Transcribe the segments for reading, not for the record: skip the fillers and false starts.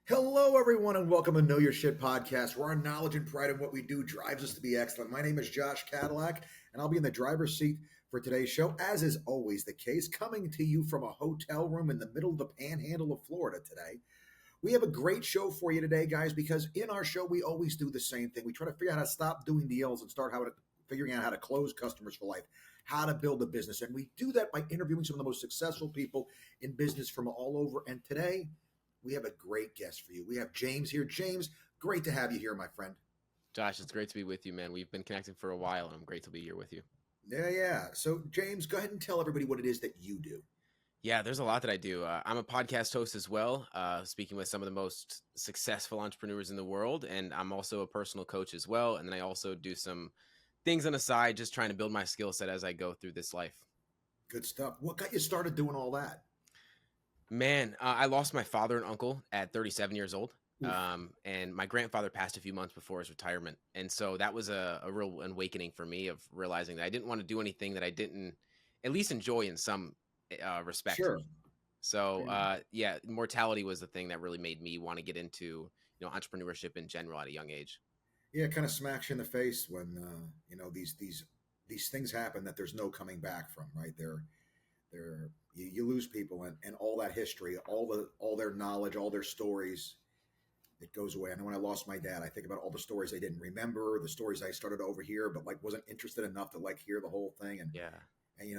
Hello, everyone, and welcome to Know Your Shit podcast, where our knowledge and pride in what we do drives us to be excellent. My name is Josh Cadillac, and I'll be in the driver's seat for today's show, as is always the case, coming to you from a hotel room in the middle of the panhandle of Florida today. We have a great show for you today, guys, because in our show, we always do the same thing. We try to figure out how to stop doing deals and start figuring out how to close customers for life, how to build a business. And we do that by interviewing some of the most successful people in business from all over. And today, we have a great guest for you. We have James here. James, great to have you here, my friend. Josh, it's great to be with you, man. We've been connecting for a while, and I'm great to be here with you. Yeah. So, James, go ahead and tell everybody what it is that you do. Yeah, there's a lot that I do. I'm a podcast host as well, speaking with some of the most successful entrepreneurs in the world, and I'm also a personal coach as well. And then I also do some things on the side, just trying to build my skill set as I go through this life. Good stuff. What got you started doing all that? Man, I lost my father and uncle at 37 years old. And my grandfather passed a few months before his retirement. And so that was a real awakening for me of realizing that I didn't want to do anything that I didn't at least enjoy in some respect. Sure. So yeah, mortality was the thing that really made me want to get into entrepreneurship in general at a young age. Yeah, it kind of smacks you in the face when these things happen that there's no coming back from, right? You lose people and all that history, all their knowledge, all their stories. It goes away. I know when I lost my dad, I think about all the stories I didn't remember, the stories I started over here, but wasn't interested enough to hear the whole thing. And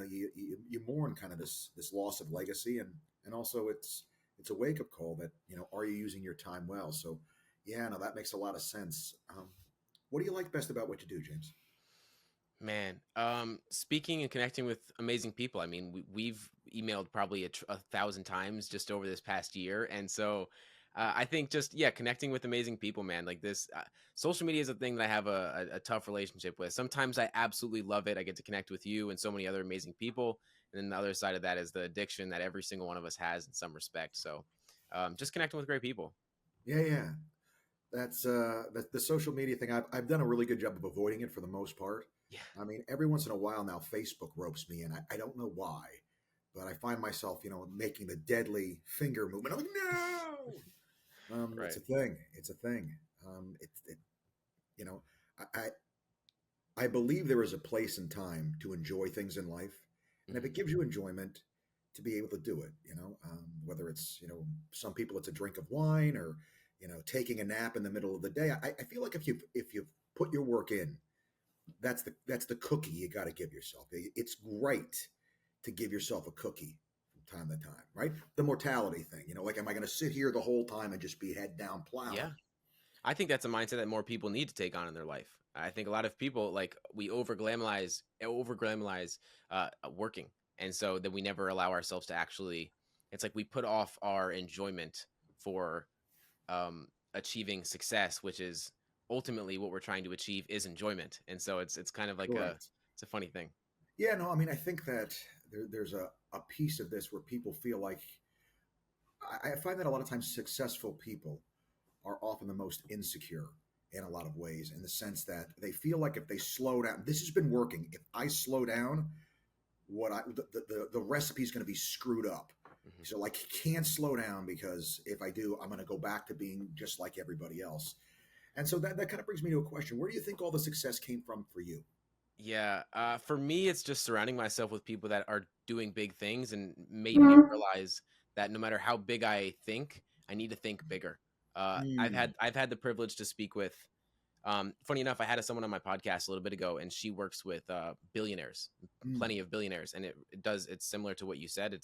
you mourn kind of this loss of legacy, and also it's a wake up call that are you using your time well? So yeah, no, that makes a lot of sense. What do you like best about what you do, James? Man, speaking and connecting with amazing people. I mean, we've emailed probably a 1,000 times just over this past year, and so I think just connecting with amazing people, man. Like this, social media is a thing that I have a tough relationship with. Sometimes I absolutely love it. I get to connect with you and so many other amazing people, and then the other side of that is the addiction that every single one of us has in some respect. So, just connecting with great people. Yeah. That's the social media thing. I've done a really good job of avoiding it for the most part. Yeah. I mean, every once in a while now, Facebook ropes me in. I don't know why, but I find myself, making the deadly finger movement. I'm like, no. Right. It's a thing. It's a thing. You know, I I believe there is a place and time to enjoy things in life, and if it gives you enjoyment, to be able to do it. Whether it's some people it's a drink of wine or taking a nap in the middle of the day. I feel like if you put your work in, that's the cookie you got to give yourself. It's great to give yourself a cookie from time to time, right? The mortality thing, am I going to sit here the whole time and just be head down plowing? Yeah. I think that's a mindset that more people need to take on in their life. I think a lot of people we over glamorize working, and so that we never allow ourselves to actually. It's like we put off our enjoyment for achieving success, which is ultimately what we're trying to achieve is enjoyment. And so it's kind of like Correct. it's a funny thing. Yeah, no, I mean, I think that there's a piece of this where people feel like I find that a lot of times successful people are often the most insecure in a lot of ways, in the sense that they feel like if they slow down, this has been working. If I slow down, the recipe is going to be screwed up. Mm-hmm. So can't slow down, because if I do, I'm going to go back to being just like everybody else. And so that kind of brings me to a question. Where do you think all the success came from for you? Yeah, for me, it's just surrounding myself with people that are doing big things and made me realize that no matter how big I think, I need to think bigger. I've had the privilege to speak with. Funny enough, I had someone on my podcast a little bit ago, and she works with billionaires, plenty of billionaires, and it's similar to what you said.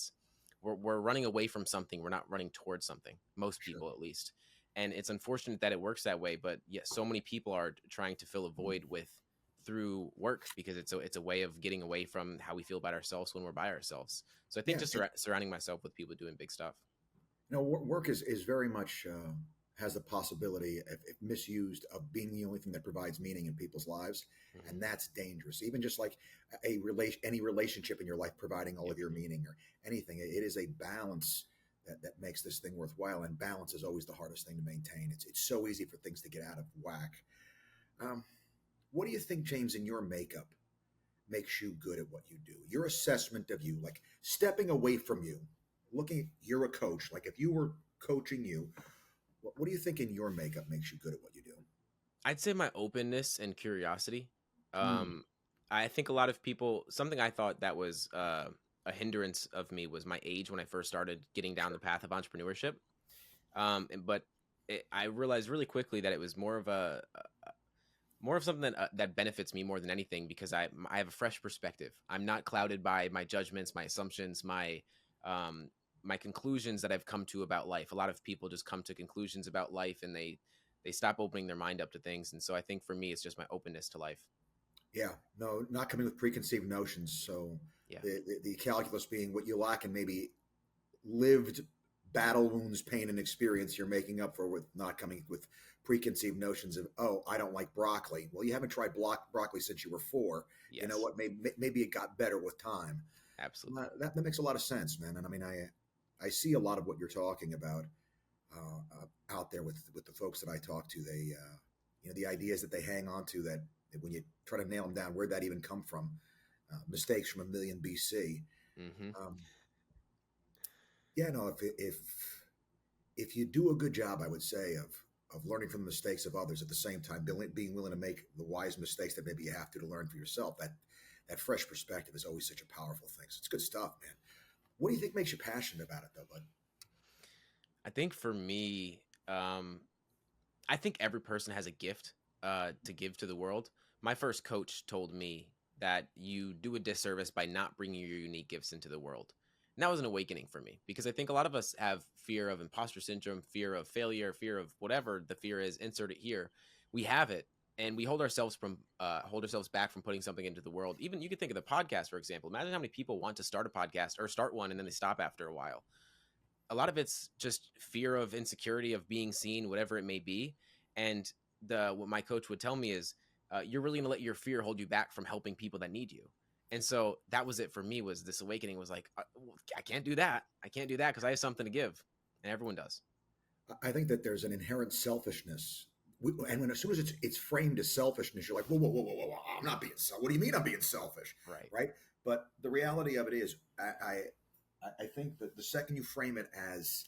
We're running away from something, we're not running towards something. Most people, at least, and it's unfortunate that it works that way. But yeah, so many people are trying to fill a void through work, because it's a way of getting away from how we feel about ourselves when we're by ourselves. So I think just surrounding myself with people doing big stuff. Work is very much has the possibility, if misused, of being the only thing that provides meaning in people's lives, and that's dangerous. Even just like any relationship in your life providing all of your meaning or anything, it is a balance that makes this thing worthwhile. And balance is always the hardest thing to maintain. It's so easy for things to get out of whack. What do you think, James, in your makeup makes you good at what you do? Your assessment of you, stepping away from you, looking, you're a coach. If you were coaching you, What do you think in your makeup makes you good at what you do? I'd say my openness and curiosity. Mm, Um, I think a lot of people, something I thought that was a hindrance of me was my age when I first started getting down the sure. path of entrepreneurship. But I realized really quickly that it was more of something that benefits me more than anything because I have a fresh perspective. I'm not clouded by my judgments, my assumptions, um, my conclusions that I've come to about life. A lot of people just come to conclusions about life and they stop opening their mind up to things. And so I think for me, it's just my openness to life. Yeah, no, not coming with preconceived notions. So Yeah, the calculus being what you lack in maybe lived battle wounds, pain, and experience, you're making up for with not coming with preconceived notions of, oh, I don't like broccoli. Well, you haven't tried broccoli since you were four. You know yes, what? Maybe it got better with time. absolutely. That makes a lot of sense, man. And I mean, I see a lot of what you're talking about out there with the folks that I talk to. They, the ideas that they hang on to that when you try to nail them down, where'd that even come from? Mistakes from a million BC. Hmm. Um, yeah, no, if you do a good job, I would say of learning from the mistakes of others at the same time, being willing to make the wise mistakes that maybe you have to learn for yourself. That fresh perspective is always such a powerful thing. So it's good stuff, man. What do you think makes you passionate about it, though, bud? I think for me, I think every person has a gift to give to the world. My first coach told me that you do a disservice by not bringing your unique gifts into the world. And that was an awakening for me because I think a lot of us have fear of imposter syndrome, fear of failure, fear of whatever the fear is. Insert it here. We have it, and we hold ourselves back from putting something into the world. Even you could think of the podcast, for example. Imagine how many people want to start a podcast or start one and then they stop after a while. A lot of it's just fear of insecurity of being seen, whatever it may be. And the what my coach would tell me is, you're really gonna let your fear hold you back from helping people that need you. And so that was it for me. Was this awakening was like, well, I can't do that. I can't do that because I have something to give, and everyone does. I think that there's an inherent selfishness. And when as soon as it's framed as selfishness, you're like, whoa, whoa, whoa, whoa, whoa, whoa, I'm not being selfish. What do you mean I'm being selfish? Right. Right? But the reality of it is, I think that the second you frame it as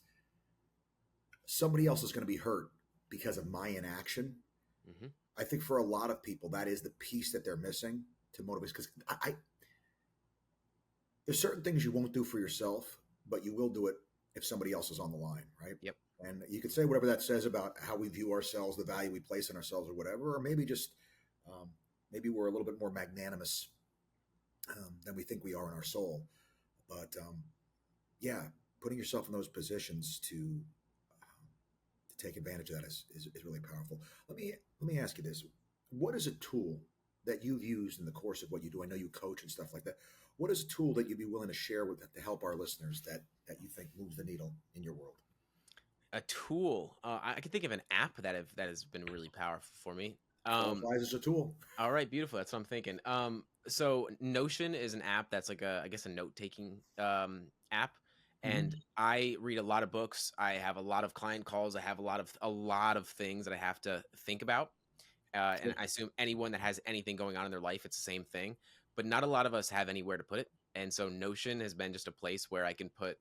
somebody else is going to be hurt because of my inaction, Hmm. I think for a lot of people that is the piece that they're missing to motivate. Because there's certain things you won't do for yourself, but you will do it if somebody else is on the line, right? Yep. And you could say whatever that says about how we view ourselves, the value we place in ourselves, or whatever, or maybe just um, maybe we're a little bit more magnanimous than we think we are in our soul. But yeah, putting yourself in those positions to take advantage of that is really powerful. Let me ask you this: what is a tool that you've used in the course of what you do? I know you coach and stuff like that. What is a tool that you'd be willing to share with to help our listeners that you think moves the needle in your world? A tool. I can think of an app that has been really powerful for me. Um, Qualifies as a tool. All right, beautiful. That's what I'm thinking. So Notion is an app that's like I guess a note taking app, and Mm-hmm. I read a lot of books. I have a lot of client calls. I have a lot of things that I have to think about, and Sure. I assume anyone that has anything going on in their life, it's the same thing. But not a lot of us have anywhere to put it, and so Notion has been just a place where I can put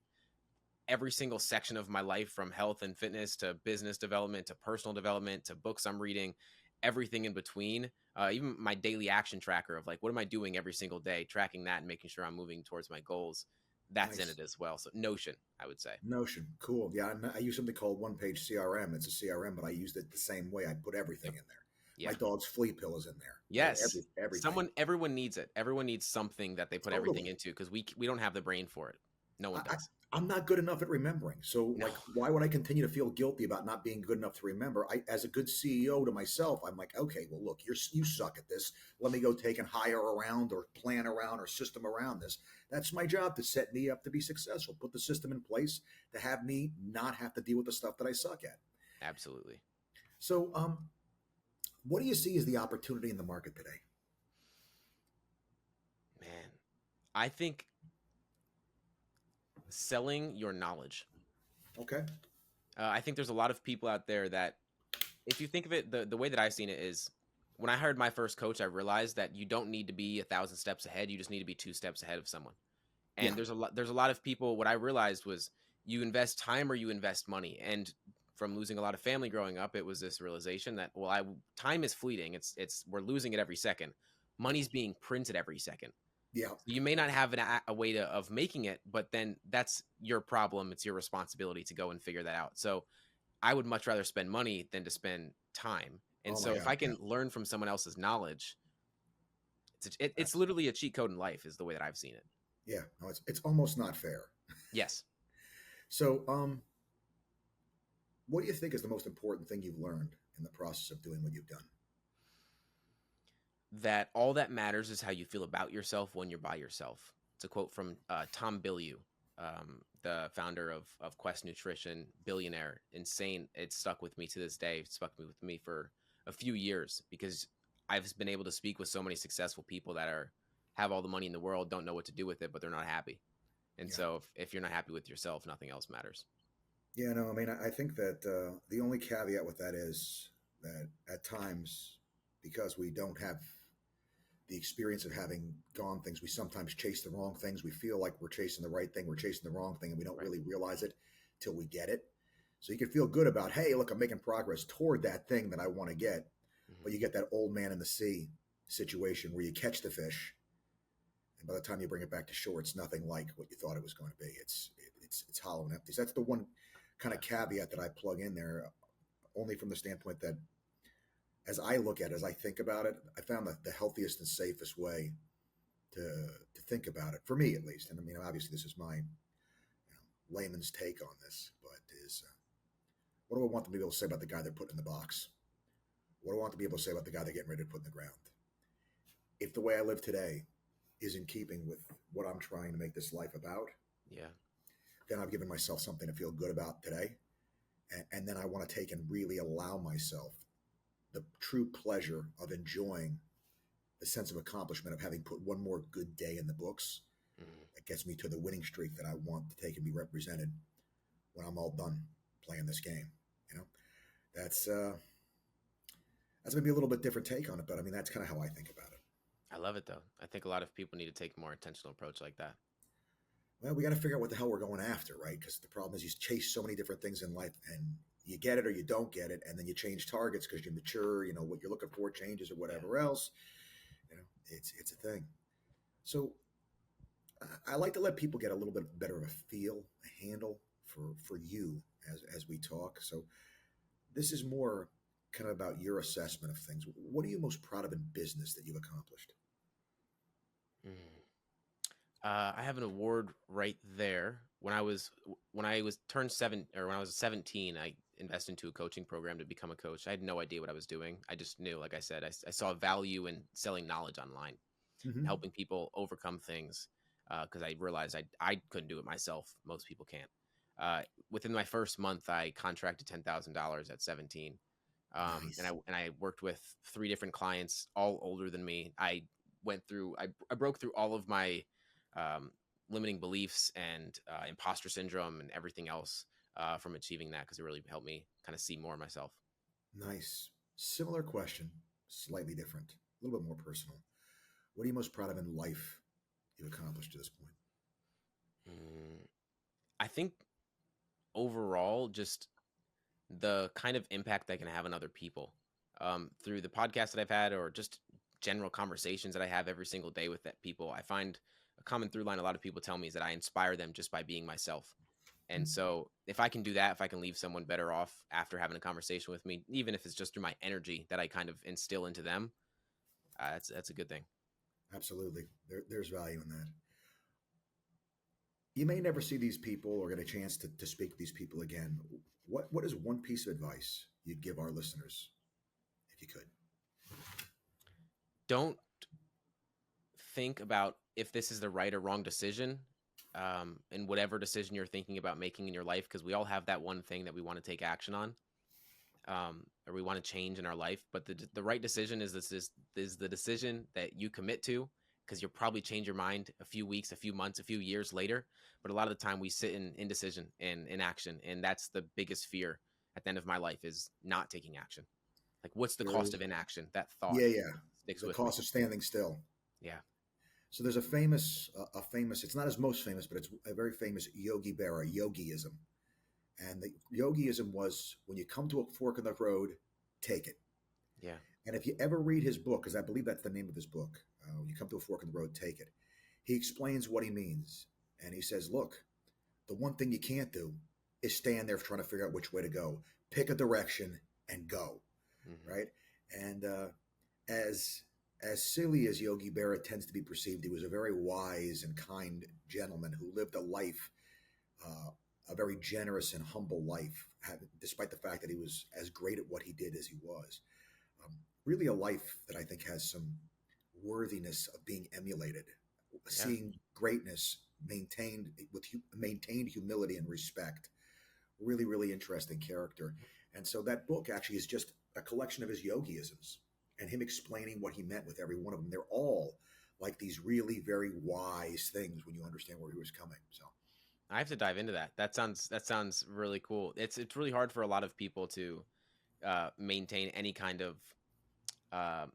every single section of my life from health and fitness to business development to personal development to books I'm reading, everything in between, even my daily action tracker of like, what am I doing every single day, tracking that and making sure I'm moving towards my goals. That's in Nice. it as well. So Notion, I would say. Notion. Cool. Yeah, I use something called One Page CRM. It's a CRM, but I used it the same way. I put everything Yep. in there. My Yeah. dog's flea pill is in there. Yes. Everything. Everyone needs it. Everyone needs something that they put everything Totally. into because we don't have the brain for it. No one I, does. I'm not good enough at remembering. So, No. like, why would I continue to feel guilty about not being good enough to remember? As a good CEO to myself, I'm like, okay, well, look, you suck at this. Let me go take and hire around or plan around or system around this. That's my job to set me up to be successful. Put the system in place to have me not have to deal with the stuff that I suck at. Absolutely. So, what do you see as the opportunity in the market today? Man, I think selling your knowledge. Okay. I think there's a lot of people out there that, if you think of it, the way that I've seen it is, when I hired my first coach, I realized that you don't need to be 1,000 steps ahead. You just need to be 2 steps ahead of someone. Yeah. And there's a lot of people. What I realized was, you invest time or you invest money, and from losing a lot of family growing up, it was this realization that, well, time is fleeting. It's we're losing it every second. Money's being printed every second. Yeah. So you may not have a way of making it, but then that's your problem. It's your responsibility to go and figure that out. So I would much rather spend money than to spend time. And Oh my so if God. I Yeah. can learn from someone else's knowledge, it's That's literally a cheat code in life, is the way that I've seen it. yeah. No, it's almost not fair. Yes. So, what do you think is the most important thing you've learned in the process of doing what you've done? That all that matters is how you feel about yourself when you're by yourself. It's a quote from Tom Bilyeu, the founder of Quest Nutrition, billionaire, insane. It stuck with me to this day. It stuck with me for a few years because I've been able to speak with so many successful people that have all the money in the world, don't know what to do with it, but they're not happy. And Yeah. so if you're not happy with yourself, nothing else matters. Yeah. No, I mean, I think that the only caveat with that is that at times, because we don't have the experience of having gone things, we sometimes chase the wrong things. We feel like we're chasing the right thing, we're chasing the wrong thing, and we don't Right. really realize it till we get it. So you can feel good about, hey, look, I'm making progress toward that thing that I want to get. But you get that old man in the sea situation where you catch the fish, and by the time you bring it back to shore, it's nothing like what you thought it was going to be. It's hollow and empty. So that's the one kind of caveat that I plug in there, only from the standpoint that as I look at it, as I think about it, I found that the healthiest and safest way to think about it, for me at least. And I mean, obviously, this is my layman's take on this, but is what do I want them to be able to say about the guy they're putting in the box? What do I want to be able to say about the guy they're getting ready to put in the ground? If the way I live today is in keeping with what I'm trying to make this life about, Yeah. then I've given myself something to feel good about today. And then I want to take and really allow myself the true pleasure of enjoying the sense of accomplishment of having put one more good day in the books Mhm. that gets me to the winning streak that I want to take and be represented when I'm all done playing this game. You know, that's maybe a little bit different take on it, but I mean that's kind of how I think about it. I love it though. I think a lot of people need to take a more intentional approach like that. Well, we got to figure out what the hell we're going after, right? Because the problem is you chase so many different things in life, and you get it or you don't get it, and then you change targets because you mature. You know what you're looking for changes or Yeah. whatever else. You know, it's a thing. So I like to let people get a little bit better of a feel, a handle for you as we talk. So this is more kind of about your assessment of things. What are you most proud of in business that you've accomplished? Mm. I have an award right there. When I was turned 7, or when I was 17, I invested into a coaching program to become a coach. I had no idea what I was doing. I just knew, like I said, I saw value in selling knowledge online and Mm-hmm. helping people overcome things because I realized I couldn't do it myself. Most people can't. Uh, Within my first month, I contracted $10,000 at 17, and Nice. I worked with 3 different clients, all older than me. I broke through all of my um, limiting beliefs and imposter syndrome and everything else from achieving that because it really helped me kind of see more of myself. Nice. Similar question, slightly different, a little bit more personal. What are you most proud of in life you've accomplished to this point? Mm, I think overall, just the kind of impact I can have on other people through the podcast that I've had, or just general conversations that I have every single day with that people. I find a common through line a lot of people tell me is that I inspire them just by being myself. And so if I can do that, if I can leave someone better off after having a conversation with me, even if it's just through my energy that I kind of instill into them, that's a good thing. Absolutely. There's value in that. You may never see these people or get a chance to speak to these people again. What is one piece of advice you'd give our listeners if you could? Don't think about if this is the right or wrong decision in whatever decision you're thinking about making in your life, because we all have that one thing that we want to take action on, or we want to change in our life. But the right decision is the decision that you commit to, because you'll probably change your mind a few weeks, a few months, a few years later. But a lot of the time we sit in indecision and inaction, and that's the biggest fear at the end of my life, is not taking action. Like, what's the cost There's of inaction? That thought yeah. sticks The with me. cost of standing still. Yeah. So there's a famous. It's not his most famous, but it's a very famous Yogi Berra, yogiism, And the yogiism was when you come to a fork in the road, take it. Yeah. And if you ever read his book, because I believe that's the name of his book, when you come to a fork in the road, take it. He explains what he means. And he says, look, the one thing you can't do is stand there trying to figure out which way to go. Pick a direction and go, Hmm. right? And as as silly as Yogi Berra tends to be perceived, he was a very wise and kind gentleman who lived a life, uh, a very generous and humble life, despite the fact that he was as great at what he did as he was. Um, really, a life that I think has some worthiness of being emulated. Yeah. Seeing greatness maintained with maintained humility and respect. Really, really interesting character. And so that book actually is just a collection of his yogiisms and him explaining what he meant with every one of them. They're all like these really very wise things when you understand where he was coming. So I have to dive into that. That sounds really cool. It's really hard for a lot of people to maintain any kind of uh,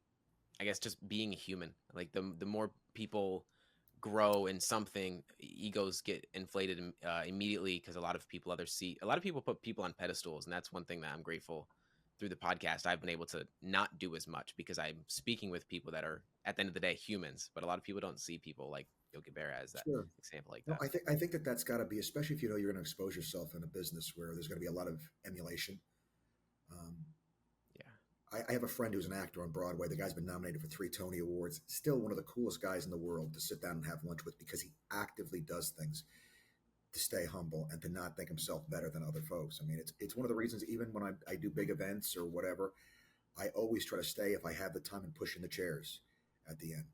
I guess just being human. Like the more people grow in something, egos get inflated immediately because a lot of people put people on pedestals, and that's one thing that I'm grateful through the podcast. I've been able to not do as much because I'm speaking with people that are at the end of the day humans, but a lot of people don't see people like Yogi Berra as that sure. example like No, that. I think that that's got to be, especially if you know you're going to expose yourself in a business where there's going to be a lot of emulation. Um, Yeah. I have a friend who's an actor on Broadway. The guy's been nominated for 3 Tony Awards. Still one of the coolest guys in the world to sit down and have lunch with because he actively does things to stay humble and to not think himself better than other folks. I mean, it's one of the reasons even when I do big events or whatever, I always try to stay if I have the time and push in the chairs at the end.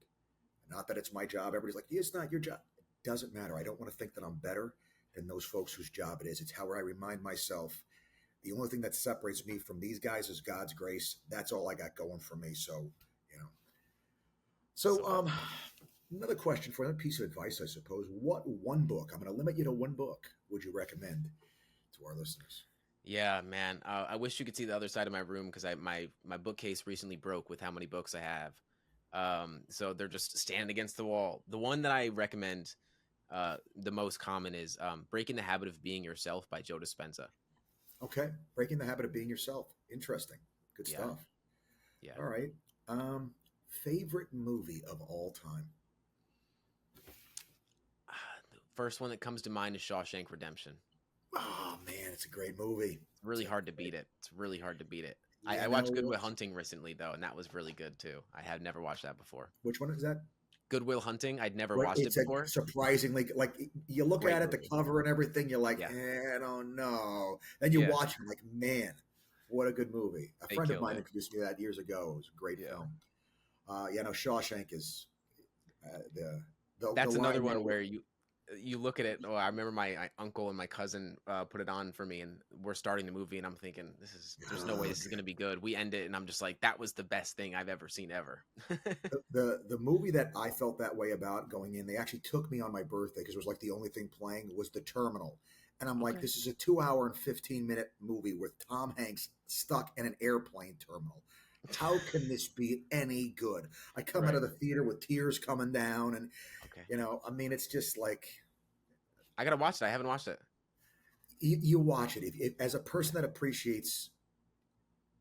Not that it's my job. Everybody's like, it's not your job. It doesn't matter. I don't want to think that I'm better than those folks whose job it is. It's how I remind myself the only thing that separates me from these guys is God's grace. That's all I got going for me. So, you know. So, So another question for another piece of advice, I suppose. What one book? I'm going to limit you to one book. Would you recommend to our listeners? yeah, man. I wish you could see the other side of my room because my bookcase recently broke with how many books I have. So they're just standing against the wall. The one that I recommend, the most common is "Breaking the Habit of Being Yourself" by Joe Dispenza. Okay, breaking the habit of being yourself. Interesting. Good Yeah, stuff. yeah. All right. Um, favorite movie of all time? The first one that comes to mind is Shawshank Redemption. Oh man, it's a great movie. It's It's really a hard to great. beat it. It's really hard to beat it. I You know watched Goodwill what? Hunting recently though, and that was really good too. I had never watched that before. Which one is that? Goodwill Hunting, I'd never Where watched it it's a before. surprisingly like you look Great at it, the movie. cover and everything, you're like, Yeah, I don't know. Then you yeah. watch it, like, man, what a good movie. A They friend of killed mine it. introduced me to that years ago. It was a great Yeah. film. Yeah, no, Shawshank is the That's another line there. one where you look at it. Oh, I remember my uncle and my cousin put it on for me, and we're starting the movie, and I'm thinking, there's no way this is Okay. gonna be good. We end it, and I'm just like, that was the best thing I've ever seen ever. The movie that I felt that way about going in, they actually took me on my birthday because it was like the only thing playing was The Terminal. And I'm like, Okay. this is a 2 hour and 15-minute movie with Tom Hanks stuck in an airplane terminal. How can this be any good? I come out Right. of the theater with tears coming down, and Okay. I mean, it's just like I gotta watch it. I haven't watched it. you watch it as a person that appreciates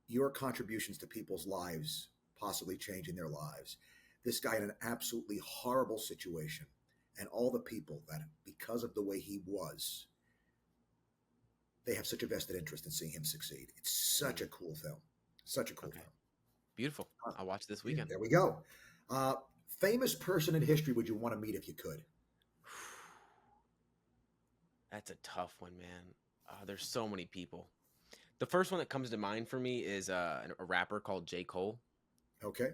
your contributions to people's lives, possibly changing their lives. This guy in an absolutely horrible situation, and all the people that, because of the way he was, they have such a vested interest in seeing him succeed. It's such a Mhm. cool film. Such a cool Okay. film. Beautiful. I'll watch this Yeah, weekend. there we go. Uh, famous person in history would you want to meet if you could? That's a tough one, man. There's so many people. The first one that comes to mind for me is a rapper called J. Cole. Okay.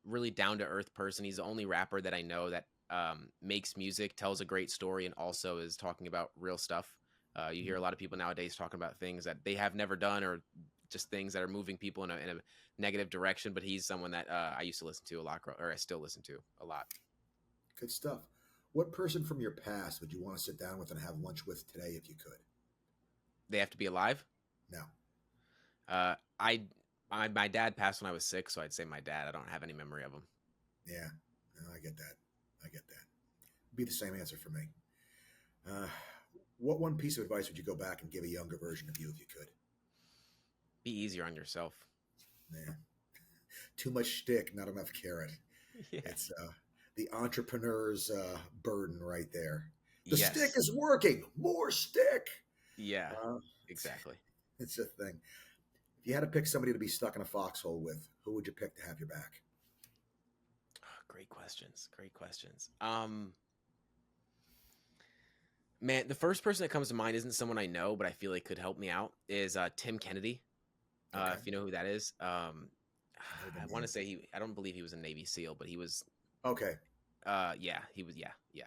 Really down to earth person. He's the only rapper that I know that makes music, tells a great story, and also is talking about real stuff. You hear a lot of people nowadays talking about things that they have never done or just things that are moving people in a negative direction. But he's someone that I used to listen to a lot, or I still listen to a lot. Good stuff. What person from your past would you want to sit down with and have lunch with today if you could? They have to be alive. No. Uh, I my dad passed when I was 6, so I'd say my dad. I don't have any memory of him. Yeah. No, I get that. I get that. Be the same answer for me. Uh, What one piece of advice would you go back and give a younger version of you if you could? Be easier on yourself. Man, too much shtick, not enough carrot. Yeah. It's the entrepreneur's burden right there. The stick Yes. is working. More stick. Yeah. Uh, it's, Exactly. it's a thing. If you had to pick somebody to be stuck in a foxhole with, who would you pick to have your back? Great questions. Great questions. Man, the first person that comes to mind isn't someone I know, but I feel like could help me out is Tim Kennedy. Okay. If you know who that is. I know the I want to name. say I don't believe he was a Navy SEAL, but he was. Okay. Yeah, he was. Yeah, yeah,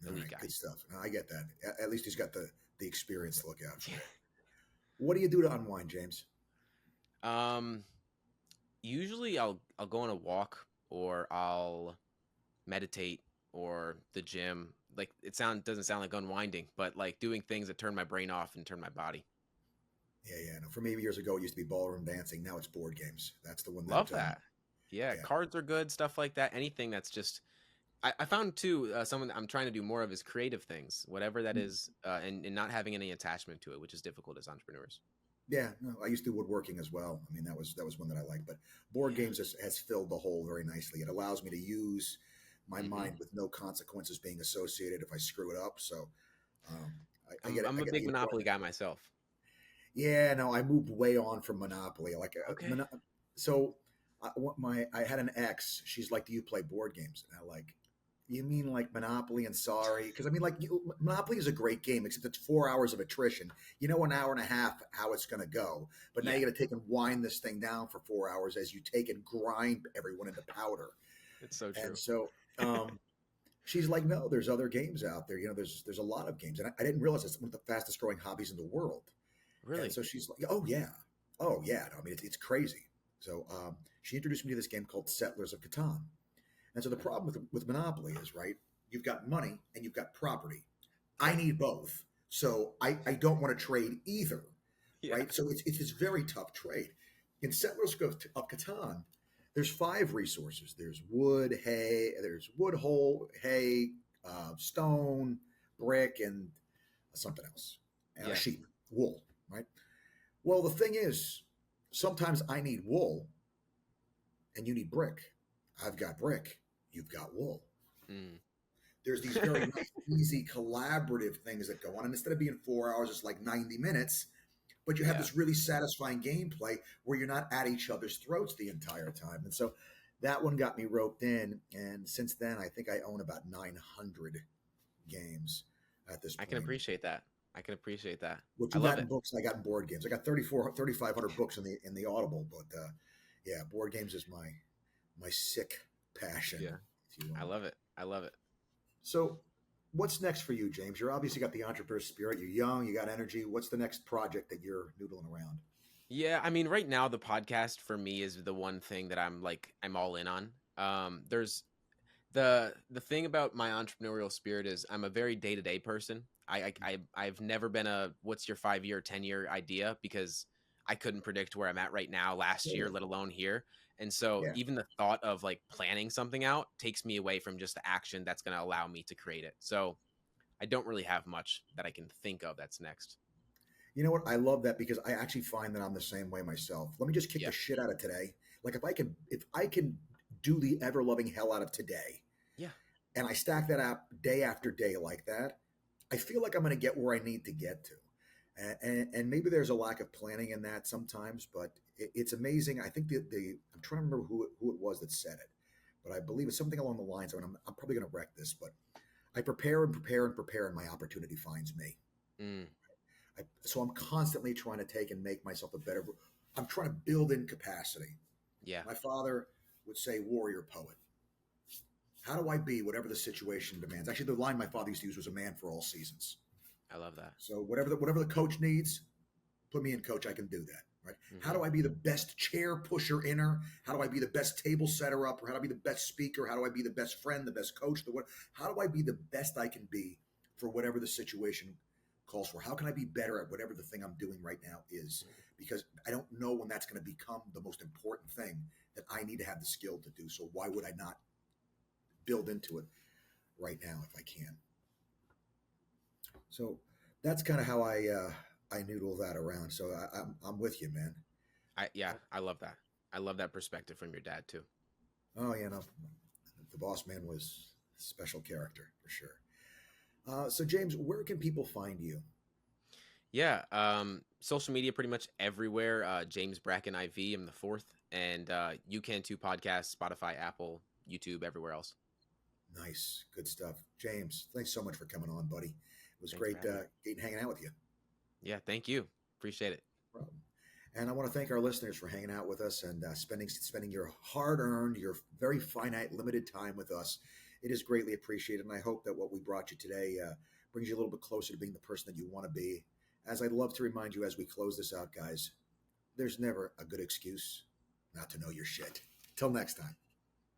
All elite right. guy. Good stuff. No, I get that. At least he's got the experience to look out for Yeah. it. What do you do to unwind, James? Um, Usually I'll go on a walk or I'll meditate or the gym. Like doesn't sound like unwinding, but like doing things that turn my brain off and turn my body. Yeah, yeah. No, for me, years ago, it used to be ballroom dancing. Now it's board games. That's the one Love that, that. Yeah, yeah. cards are good, stuff like that. Anything that's just I found too someone that I'm trying to do more of is creative things, whatever that is, and not having any attachment to it, which is difficult as entrepreneurs. Yeah, no, I used to do woodworking as well. I mean, that was one that I liked. But board Yeah. games has filled the hole very nicely. It allows me to use my hmm mind with no consequences being associated if I screw it up. So um, I I'm get it. I'm I a get the big Monopoly enjoyment. guy myself. Yeah, no, I moved way on from Monopoly. Okay. So I had an ex. She's like, "Do you play board games?" And I like, you mean like Monopoly and Sorry? Because I mean, like Monopoly is a great game, except it's 4 hours of attrition. You know, an hour and a half how it's going to go, but now Yeah, you got to take and wind this thing down for 4 hours as you take and grind everyone into powder. it's so And true. so she's like, "No, there's other games out there. You know, there's a lot of games." And I didn't realize it's one of the fastest growing hobbies in the world. And Really? so she's like, oh yeah." No, I mean, it's crazy. So she introduced me to this game called Settlers of Catan. And so the problem with Monopoly is, right, you've got money and you've got property. I Right. need both. So I don't want to trade either, Yeah. right? So it's this very tough trade. In Settlers of Catan, there's five resources. There's wood, hay, there's wood, hole, hay, stone, brick, and something else. And a Yeah. sheep, wool, right? Well, the thing is, sometimes I need wool and you need brick. I've got brick, you've got wool. Mm. There's these very nice, easy, collaborative things that go on. And instead of being 4 hours, it's like 90 minutes, but you have Yeah. this really satisfying gameplay where you're not at each other's throats the entire time. And so that one got me roped in. And since then, I think I own about 900 games at this I can point. appreciate that. I can appreciate that. What I you love got in it. books, I got in board games. I got 3,500 books in the Audible, but yeah, board games is my sick passion, Yeah. if you I will. love it. I love it. So, what's next for you, James? You're obviously got the entrepreneur spirit. You're young. You got energy. What's the next project that you're noodling around? Yeah, I mean, right now the podcast for me is the one thing that I'm all in on. There's the thing about my entrepreneurial spirit is I'm a very day-to-day person. I've never been a what's your 5 year, 10 year idea because I couldn't predict where I'm at right now last year, Totally. let alone here. And so Yeah. even the thought of like planning something out takes me away from just the action that's going to allow me to create it. So I don't really have much that I can think of that's next. You know what? I love that because I actually find that I'm the same way myself. Let me just kick Yeah. the shit out of today. Like if I can do the ever loving hell out of today, Yeah. and I stack that up day after day like that, I feel like I'm going to get where I need to get to. And maybe there's a lack of planning in that sometimes, but it's amazing. I think I'm trying to remember who it was that said it, but I believe it's something along the lines of, and I'm probably going to wreck this, but I prepare and prepare and prepare, and my opportunity finds me. Mm, So I'm constantly trying to take and make myself a better. I'm trying to build in capacity. yeah. My father would say, "Warrior poet." How do I be whatever the situation demands? Actually, the line my father used to use was "a man for all seasons." I love that. So whatever the coach needs, put me in, coach. I can do that. Right? How hmm do I be the best chair pusher inner? How do I be the best table setter up? Or how do I be the best speaker? How do I be the best friend, the best coach? The what? How do I be the best I can be for whatever the situation calls for? How can I be better at whatever the thing I'm doing right now is? Because I don't know when that's going to become the most important thing that I need to have the skill to do. So why would I not build into it right now if I can? So That's kind of how I noodle that around. So I'm with you, man. Yeah, I love that. I love that perspective from your dad too. Oh, you know, the boss man was a special character for sure. So James, where can people find you? Yeah, social media pretty much everywhere. James Bracken IV, I'm the fourth, and you can too. Podcast, Spotify, Apple, YouTube, everywhere else. Nice, good stuff. James, thanks so much for coming on, buddy. It was Thanks for great having me. getting hanging out with you. Yeah, thank you. Appreciate it. No problem. And I want to thank our listeners for hanging out with us and spending your hard earned, your very finite, limited time with us. It is greatly appreciated, and I hope that what we brought you today brings you a little bit closer to being the person that you want to be. As I'd love to remind you as we close this out, guys, there's never a good excuse not to know your shit. Till next time.